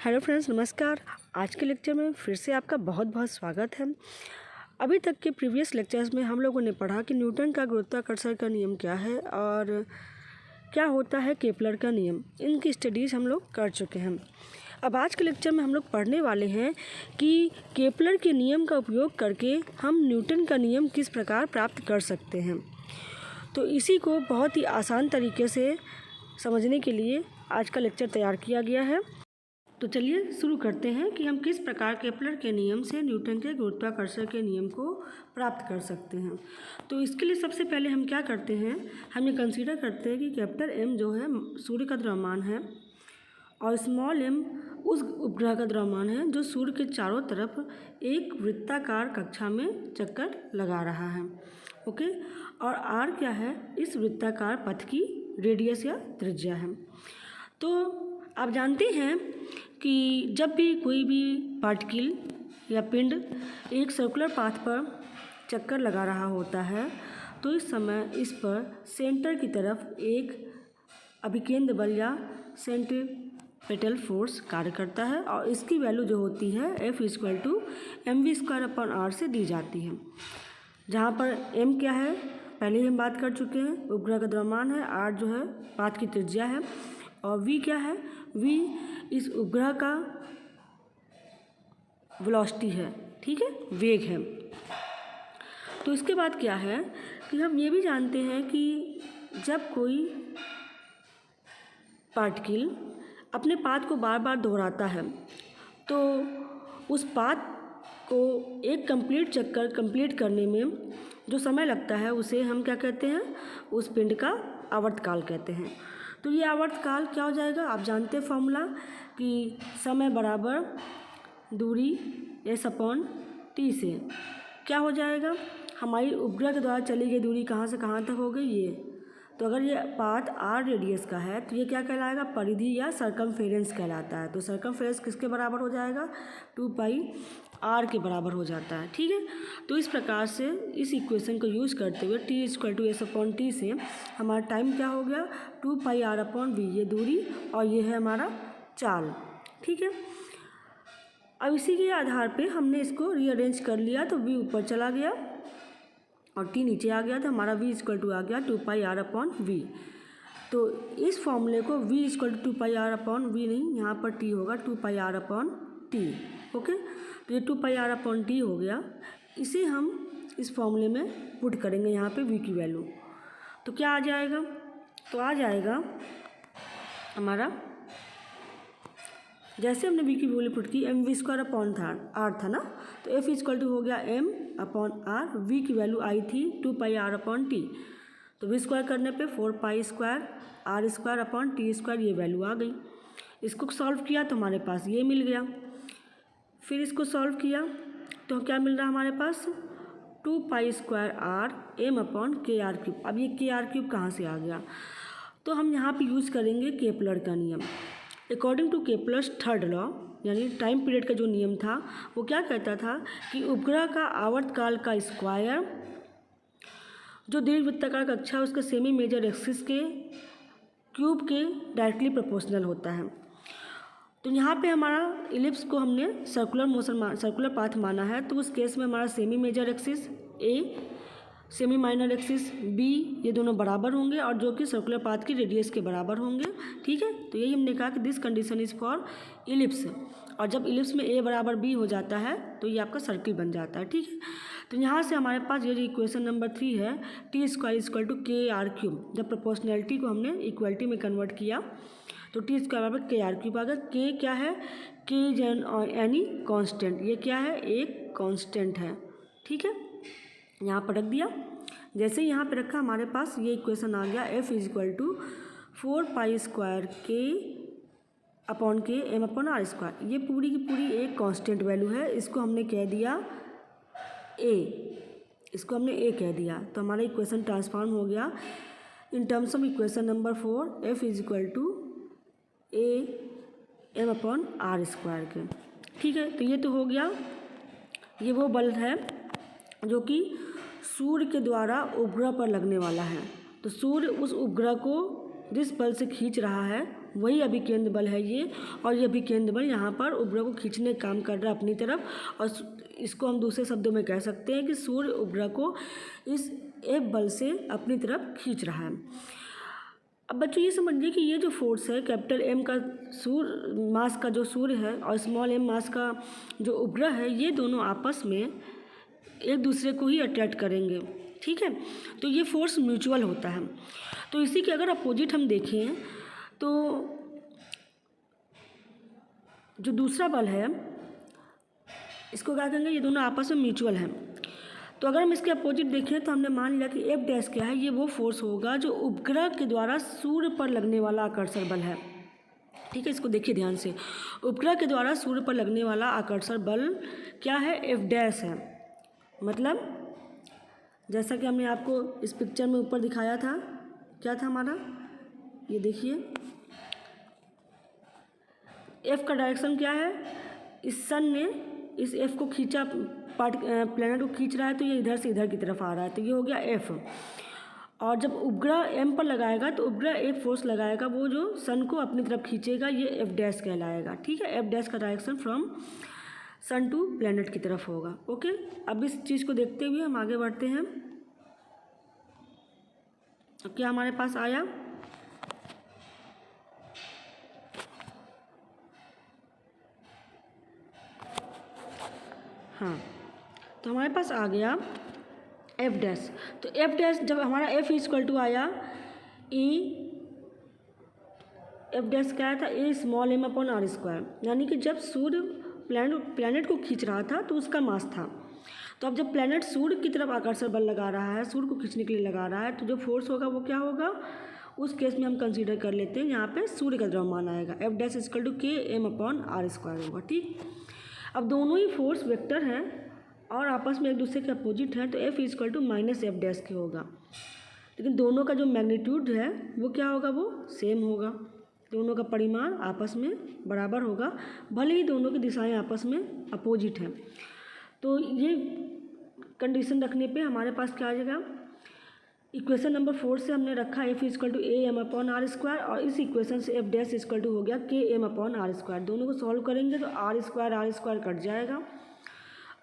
Hello friends, नमस्कार। आज के लेक्चर में फिर से आपका बहुत बहुत स्वागत है। अभी तक के प्रीवियस लेक्चर्स में हम लोगों ने पढ़ा कि न्यूटन का गुरुत्वाकर्षण का नियम क्या है और क्या होता है केपलर का नियम। इनकी स्टडीज़ हम लोग कर चुके हैं। अब आज के लेक्चर में हम लोग पढ़ने वाले हैं कि केपलर के नियम का उपयोग करके हम न्यूटन का नियम किस प्रकार प्राप्त कर सकते हैं। तो इसी को बहुत ही आसान तरीके से समझने के लिए आज का लेक्चर तैयार किया गया है। तो चलिए शुरू करते हैं कि हम किस प्रकार केपलर के नियम से न्यूटन के गुरुत्वाकर्षण के नियम को प्राप्त कर सकते हैं। तो इसके लिए सबसे पहले हम क्या करते हैं, हम ये कंसीडर करते हैं कि कैपिटल एम जो है सूर्य का द्रव्यमान है और स्मॉल एम उस उपग्रह का द्रव्यमान है जो सूर्य के चारों तरफ एक वृत्ताकार कक्षा में चक्कर लगा रहा है। ओके, और आर क्या है, इस वृत्ताकार पथ की रेडियस या त्रिज्या है। तो आप जानते हैं कि जब भी कोई भी पार्टिकल या पिंड एक सर्कुलर पाथ पर चक्कर लगा रहा होता है तो इस समय इस पर सेंटर की तरफ एक अभिकेंद्र बल या सेंट्रीपेटल फोर्स कार्य करता है और इसकी वैल्यू जो होती है F=mv²/r से दी जाती है। जहाँ पर m क्या है पहले ही हम बात कर चुके हैं, उपग्रह का द्रव्यमान है, r जो है पाथ की त्रिज्या है और v क्या है, v इस उपग्रह का वेलोसिटी है, ठीक है, वेग है। तो इसके बाद क्या है कि हम ये भी जानते हैं कि जब कोई पार्टिकल अपने पाथ को बार बार दोहराता है तो उस पाथ को एक कंप्लीट चक्कर कंप्लीट करने में जो समय लगता है उसे हम क्या कहते हैं, उस पिंड का आवर्तकाल कहते हैं। तो ये आवर्तकाल क्या हो जाएगा, आप जानते हैं फॉर्मूला कि समय बराबर दूरी S/T से क्या हो जाएगा, हमारी उपग्रह के द्वारा चली गई दूरी कहाँ से कहाँ तक हो गई ये। तो अगर ये पाथ r रेडियस का है तो ये क्या कहलाएगा, परिधि या सरकमफेरेंस कहलाता है। तो सरकमफेरेंस किसके बराबर हो जाएगा, 2πr के बराबर हो जाता है, ठीक है। तो इस प्रकार से इस इक्वेशन को यूज़ करते हुए T=S/T से हमारा टाइम क्या हो गया, 2πr/v, ये दूरी और ये है हमारा चाल, ठीक है। अब इसी के आधार पे हमने इसको रीअरेंज कर लिया तो v ऊपर चला गया और t नीचे आ गया तो हमारा v आ गया 2πr/v। तो इस फॉर्मूले को v=2πr/v नहीं, यहाँ पर t होगा 2πr/t। ओके, तो ये 2πr/t हो गया। इसे हम इस फॉर्मूले में पुट करेंगे यहाँ पे v की वैल्यू, तो क्या आ जाएगा, तो आ जाएगा हमारा, जैसे हमने v की वैल्यू पुट की mv²/r था ना, तो F हो गया m/r, v की वैल्यू आई थी 2πr/t, तो v² करने पे 4π²r²/t² ये वैल्यू आ गई। इसको सॉल्व किया तो हमारे पास ये मिल गया। फिर इसको सॉल्व किया तो क्या मिल रहा है हमारे पास, 2π²r m/kr³। अब ये kr³ कहाँ से आ गया, तो हम यहाँ पे यूज़ करेंगे केपलर का नियम। According to Kepler's third law, यानी टाइम पीरियड का जो नियम था वो क्या कहता था कि उपग्रह का आवर्तकाल का स्क्वायर जो दीर्घवृत्ताकार कक्षा है उसके सेमी मेजर एक्सिस के क्यूब के डायरेक्टली प्रोपोर्शनल होता है। तो यहाँ पे हमारा इलिप्स को हमने सर्कुलर पाथ माना है, तो उस केस में हमारा सेमी मेजर एक्सिस ए, सेमी माइनर एक्सिस बी, ये दोनों बराबर होंगे और जो कि सर्कुलर पाथ की रेडियस के बराबर होंगे, ठीक है। तो यही हमने कहा कि this condition is for ellipse, और जब इलिप्स में a बराबर b हो जाता है तो ये आपका सर्किल बन जाता है, ठीक है। तो यहाँ से हमारे पास ये जो इक्वेशन नंबर 3 है, t² = kr³, जब प्रोपोर्शनैलिटी को हमने इक्वलिटी में कन्वर्ट किया तो t² बराबर kr³ आ गया। k क्या है, k यानी कांस्टेंट, ये क्या है, एक कांस्टेंट है, ठीक है। यहाँ पर रख दिया, जैसे ही यहाँ पे रखा हमारे पास ये इक्वेशन आ गया F=4π²k/k m/r²। ये पूरी की पूरी एक कांस्टेंट वैल्यू है, इसको हमने कह दिया a, इसको हमने a कह दिया। तो हमारा इक्वेशन ट्रांसफॉर्म हो गया in terms of equation number 4, F=a m/r² के, ठीक है। तो ये तो हो गया, ये वो बल है जो कि सूर्य के द्वारा उपग्रह पर लगने वाला है। तो सूर्य उस उपग्रह को जिस बल से खींच रहा है वही अभिकेंद्र बल है ये, और ये अभिकेंद्र बल यहाँ पर उपग्रह को खींचने का काम कर रहा है अपनी तरफ, और इसको हम दूसरे शब्दों में कह सकते हैं कि सूर्य उपग्रह को इस F बल से अपनी तरफ खींच रहा है। अब बच्चों ये समझिए कि ये जो फोर्स है, कैपिटल M का सूर्य मास का जो सूर्य है और स्मॉल m मास का जो उपग्रह है, ये दोनों आपस में एक दूसरे को ही अट्रैक्ट करेंगे, ठीक है। तो ये फोर्स म्यूचुअल होता है। तो इसी के अगर अपोजिट हम देखें तो जो दूसरा बल है इसको क्या कहेंगे, ये दोनों आपस में म्यूचुअल हैं। तो अगर हम इसके अपोजिट देखें तो हमने मान लिया कि F डैश क्या है, ये वो फोर्स होगा जो उपग्रह के द्वारा सूर्य पर लगने वाला आकर्षण बल है, ठीक है। इसको देखिए ध्यान से, उपग्रह के द्वारा सूर्य पर लगने वाला आकर्षण बल क्या है, F डैश है। मतलब जैसा कि हमने आपको इस पिक्चर में ऊपर दिखाया था, क्या था हमारा, ये देखिए F का डायरेक्शन क्या है, इस सन ने इस F को खींचा, प्लैनेट को खींच रहा है, तो ये इधर से इधर की तरफ आ रहा है, तो ये हो गया F। और जब उपग्रह M पर लगाएगा तो उपग्रह एक फोर्स लगाएगा वो जो सन को अपनी तरफ खींचेगा, ये F डैश कहलाएगा, ठीक है। F डैश का direction from sun to planet की तरफ होगा, ओके। अब इस चीज़ को देखते हुए हम आगे बढ़ते हैं। तो क्या हमारे पास आया, हाँ, तो हमारे पास आ गया F डैश। तो F डैश जब हमारा F इक्वल टू आया E, F डैश क्या आया था, a small m upon are square, यानी कि जब सूर्य प्लैनेट को खींच रहा था तो उसका मास था। तो अब जब प्लैनेट सूर्य की तरफ आकर्षण बल लगा रहा है, सूर्य को खींचने के लिए लगा रहा है, तो जो फोर्स होगा वो क्या होगा, उस केस में हम कंसीडर कर लेते हैं यहाँ पे सूर्य का द्रव्यमान आएगा, F डैश इक्वल टू के m अपॉन आर स्क्वायर होगा, ठीक। अब दोनों ही फोर्स वेक्टर हैं और आपस में एक दूसरे के अपोजिट हैं, तो F equal to minus F dash के होगा, लेकिन दोनों का जो मैग्नीट्यूड है वो क्या होगा, वो सेम होगा, दोनों का परिमाण आपस में बराबर होगा, भले ही दोनों की दिशाएं आपस में अपोजिट हैं। तो ये कंडीशन रखने पे हमारे पास क्या आ जाएगा, इक्वेशन नंबर 4 से हमने रखा F equal to A M upon are square, और इस इक्वेशन से F डैश इक्वल टू हो गया के एम अपॉन आर स्क्वायर। दोनों को सॉल्व करेंगे तो आर स्क्वायर कट जाएगा,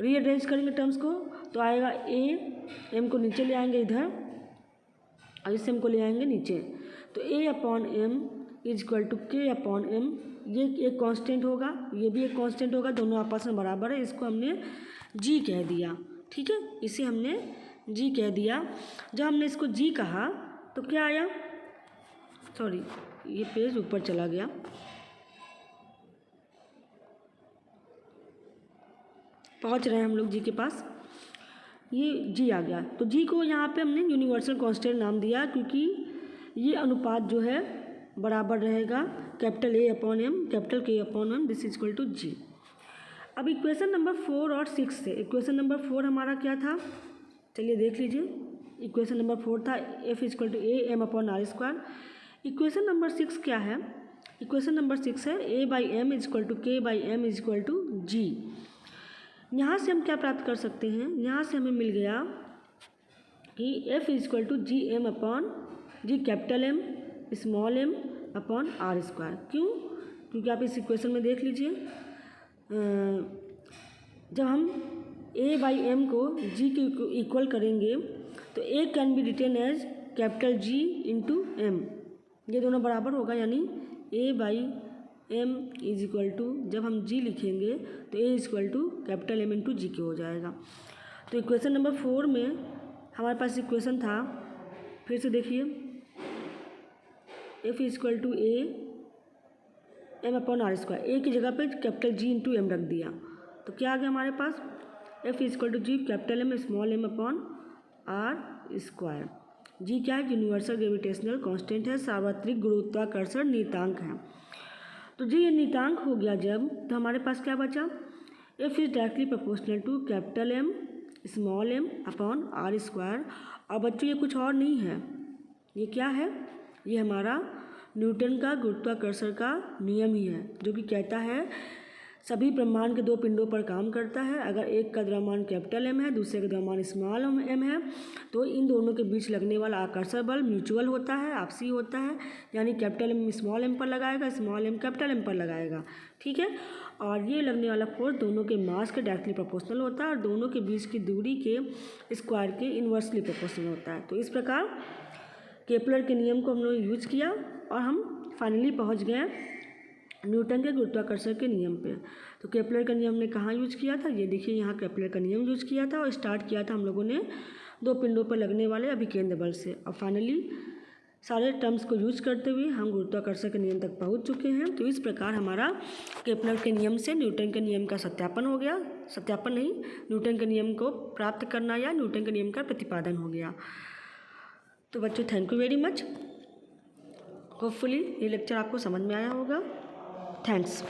रीअरेंज करेंगे टर्म्स को तो आएगा ए, एम को नीचे ले आएंगे इधर और इस एम को ले आएंगे नीचे, तो a upon m is equal to k upon m, ये एक कांस्टेंट होगा, ये भी एक कांस्टेंट होगा, दोनों आपस में बराबर है, इसको हमने जी कह दिया, ठीक है, इसे हमने जी कह दिया। जब हमने इसको जी कहा तो क्या आया, सॉरी ये पेज ऊपर चला गया, पहुंच रहे हैं हम लोग जी के पास, ये जी आ गया। तो जी को यहाँ पे हमने यूनिवर्सल कांस्टेंट नाम दिया क्योंकि ये अनुपात जो है बराबर रहेगा capital A upon M capital K upon M, this is equal to G. अब इक्वेशन नंबर 4 और 6 से, इक्वेशन नंबर 4 हमारा क्या था, चलिए देख लीजिए, इक्वेशन नंबर 4 था F equal to A M upon are square. Equation number 6 क्या है, इक्वेशन नंबर 6 है a by m is equal to k by m is equal to G. यहाँ से हम क्या प्राप्त कर सकते हैं, यहाँ से हमें मिल गया कि F is equal to G M upon G capital M small m upon are square. क्यों, क्योंकि आप इस इक्वेशन में देख लीजिए, जब हम ए बाई एम को जी के इक्वल करेंगे तो a can be written as capital G into m, ये दोनों बराबर होगा, यानी a by m is equal to, जब हम जी लिखेंगे तो a is equal to capital M into G k हो जाएगा। तो इक्वेशन नंबर 4 में हमारे पास इक्वेशन था, फिर से देखिए, F is equal to A M upon are square, a की जगह पे कैपिटल जी इंटू एम रख दिया, तो क्या आ गया हमारे पास, F is equal to G capital M small m upon are square. G क्या है, यूनिवर्सल ग्रेविटेशनल कांस्टेंट है, सार्वत्रिक गुरुत्वाकर्षण नियतांक है। तो जी ये नियतांक हो गया जब, तो हमारे पास क्या बचा, F is directly proportional to capital M small m upon are square. और बच्चों ये कुछ और नहीं है, ये क्या है, ये हमारा न्यूटन का गुरुत्वाकर्षण का नियम ही है, जो कि कहता है सभी ब्रह्मांड के दो पिंडों पर काम करता है। अगर एक का द्रव्यमान कैपिटल एम है, दूसरे का द्रव्यमान स्मॉल एम है, तो इन दोनों के बीच लगने वाला आकर्षण बल म्यूचुअल होता है, आपसी होता है। यानी कैपिटल एम स्मॉल एम पर लगाएगा, स्मॉल एम कैपिटल एम पर लगाएगा, ठीक है। और ये लगने वाला फोर्स दोनों के मास के डायरेक्टली प्रोपोर्शनल होता है और दोनों के बीच की दूरी के स्क्वायर के इन्वर्सली प्रोपोर्शनल होता है। तो इस प्रकार केपलर के नियम को हम लोग यूज किया और हम फाइनली पहुंच गए न्यूटन के गुरुत्वाकर्षण के नियम पे। तो केपलर का नियम ने कहाँ यूज किया था, ये देखिए यहाँ केपलर का नियम यूज किया था और स्टार्ट किया था हम लोगों ने दो पिंडों पर लगने वाले अभिकेंद्र बल से। और फाइनली सारे टर्म्स को यूज करते हुए हम गुरुत्वाकर्षण के नियम तक पहुँच चुके हैं। तो इस प्रकार हमारा केपलर के नियम से न्यूटन के नियम का सत्यापन हो गया, सत्यापन नहीं, न्यूटन के नियम को प्राप्त करना या न्यूटन के नियम का प्रतिपादन हो गया। तो बच्चों thank you very much. Hopefully ये लेक्चर आपको समझ में आया होगा। थैंक्स।